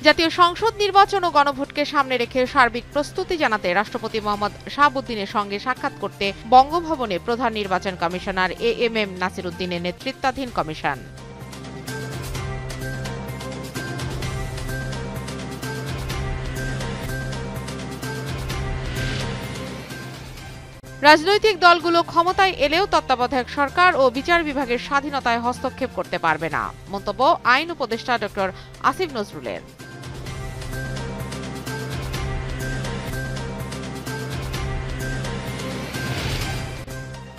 জাতীয় সংসদ নির্বাচন ও গণভোটকে সামনে রেখে সার্বিক প্রস্তুতি জানাতে রাষ্ট্রপতি মোহাম্মদ শাহাবুদ্দিনের সঙ্গে সাক্ষাৎ করতে বঙ্গভবনে প্রধান নির্বাচন কমিশনার এএমএম নাসির উদ্দিনের নেতৃত্বাধীন কমিশন। রাজনৈতিক দলগুলো ক্ষমতায় এলেও তত্ত্বাবধায়ক সরকার ও বিচার বিভাগের স্বাধীনতায় হস্তক্ষেপ করতে পারবে না, মন্তব্য আইন উপদেষ্টা ডক্টর আসিফ নজরুলের।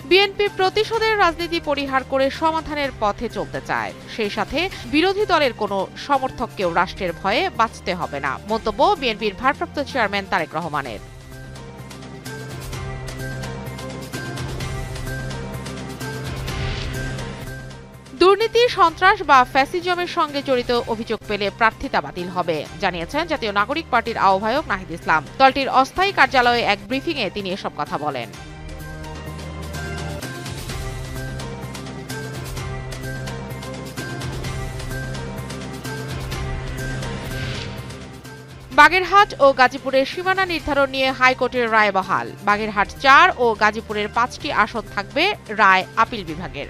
বিএনপি প্রতিশোধের রাজনীতি পরিহার করে সমাধানের পথে চলতে চায়, সেই সাথে বিরোধী দলের কোনো সমর্থককেও রাষ্ট্রের ভয়ে বাঁচতে হবে না, মন্তব্য বিএনপির ভারপ্রাপ্ত চেয়ারম্যান তারেক রহমানের। দুর্নীতি, সন্ত্রাস বা ফ্যাসিজমের সঙ্গে জড়িত অভিযোগ পেলে প্রার্থিতা বাতিল হবে, জানিয়েছেন জাতীয় নাগরিক পার্টির আহ্বায়ক নাহিদ ইসলাম। দলটির অস্থায়ী কার্যালয়ে এক ব্রিফিংয়ে তিনি এসব কথা বলেন। বাগেরহাট ও গাজীপুরের সীমানা নির্ধারণ নিয়ে হাইকোর্টের রায় বহাল। বাগেরহাট ৪ ও গাজীপুরের ৫টি আসন থাকবে রায় আপিল বিভাগের।